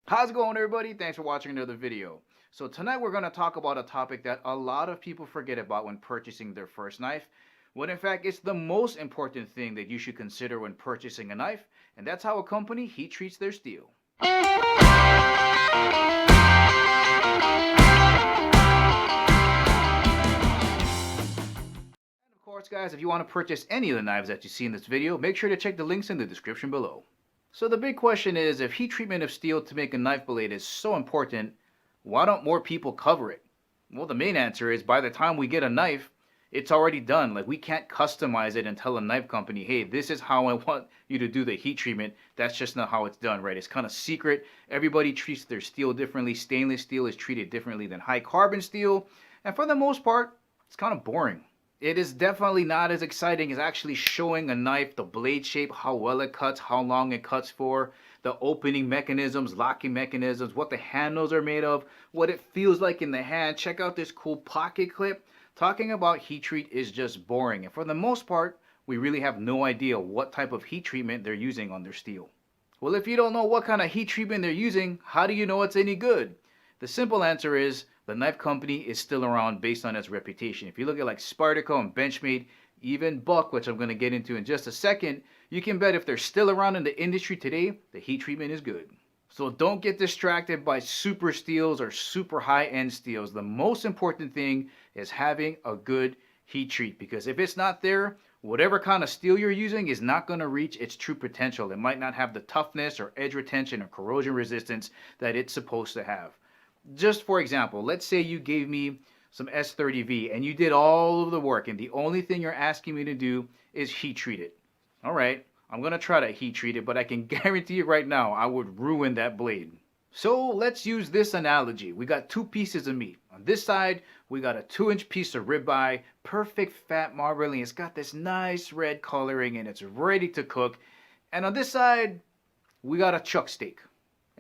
How's it going, everybody? Thanks for watching another video. So tonight we're going to talk about a topic that a lot of people forget about when purchasing their first knife, when in fact it's the most important thing that you should consider when purchasing a knife, and that's how a company heat treats their steel. And of course, guys, if you want to purchase any of the knives that you see in this video, make sure to check the links in the description below. So the big question is, if heat treatment of steel to make a knife blade is so important, why don't more people cover it? Well, the main answer is by the time we get a knife, it's already done. Like, we can't customize it and tell a knife company, hey, this is how I want you to do the heat treatment. That's just not how it's done, right? It's kind of secret. Everybody treats their steel differently. Stainless steel is treated differently than high carbon steel. And for the most part, it's kind of boring. It is definitely not as exciting as actually showing a knife, the blade shape, how well it cuts, how long it cuts for, the opening mechanisms, locking mechanisms, what the handles are made of, what it feels like in the hand. Check out this cool pocket clip. Talking about heat treat is just boring, and for the most part, we really have no idea what type of heat treatment they're using on their steel. Well, if you don't know what kind of heat treatment they're using, how do you know it's any good? The simple answer is the knife company is still around based on its reputation. If you look at like Spardco and Benchmade, even Buck, which I'm going to get into in just a second, you can bet if they're still around in the industry today, the heat treatment is good. So don't get distracted by super steels or super high-end steels. The most important thing is having a good heat treat, because if it's not there, whatever kind of steel you're using is not going to reach its true potential. It might not have the toughness or edge retention or corrosion resistance that it's supposed to have. Just for example, let's say you gave me some S30V and you did all of the work, and the only thing you're asking me to do is heat treat it. All right, I'm going to try to heat treat it, but I can guarantee you right now I would ruin that blade. So let's use this analogy. We got two pieces of meat. On this side, we got a 2-inch piece of ribeye, perfect fat marbling. It's got this nice red coloring and it's ready to cook. And on this side, we got a chuck steak.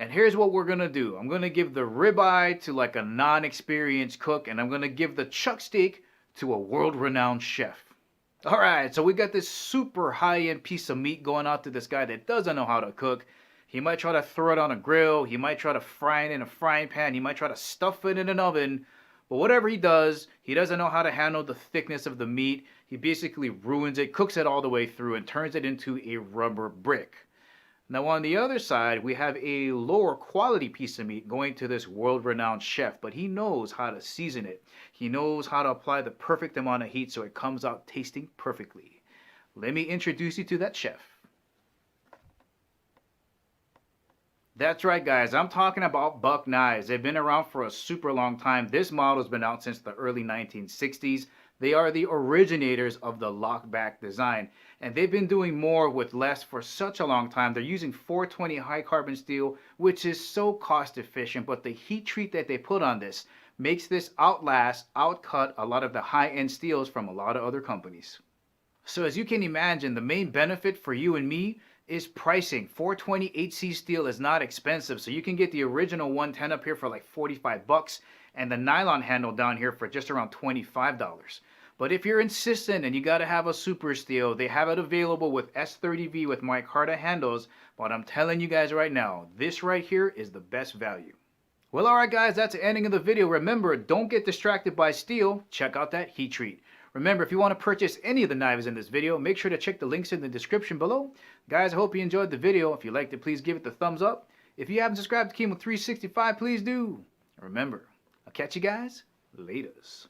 And here's what we're going to do. I'm going to give the ribeye to like a non-experienced cook, and I'm going to give the chuck steak to a world-renowned chef. All right, so we got this super high-end piece of meat going out to this guy that doesn't know how to cook. He might try to throw it on a grill. He might try to fry it in a frying pan. He might try to stuff it in an oven. But whatever he does, he doesn't know how to handle the thickness of the meat. He basically ruins it, cooks it all the way through, and turns it into a rubber brick. Now on the other side, we have a lower quality piece of meat going to this world-renowned chef, but he knows how to season it. He knows how to apply the perfect amount of heat so it comes out tasting perfectly. Let me introduce you to that chef. That's right, guys. I'm talking about Buck knives. They've been around for a super long time. This model's been out since the early 1960s. They are the originators of the lockback design, and they've been doing more with less for such a long time. They're using 420 high carbon steel, which is so cost efficient, but the heat treat that they put on this makes this outcut a lot of the high-end steels from a lot of other companies. So as you can imagine, the main benefit for you and me is pricing. 420 HC steel is not expensive, so you can get the original 110 up here for like 45 bucks and the nylon handle down here for just around $25. But if you're insistent and you got to have a super steel, they have it available with S30V with micarta handles, but I'm telling you guys right now, this right here is the best value. Well, alright guys, that's the ending of the video. Remember, don't get distracted by steel. Check out that heat treat. Remember, if you want to purchase any of the knives in this video, make sure to check the links in the description below. Guys, I hope you enjoyed the video. If you liked it, please give it the thumbs up. If you haven't subscribed to Kimo365, please do. Remember, I'll catch you guys laters.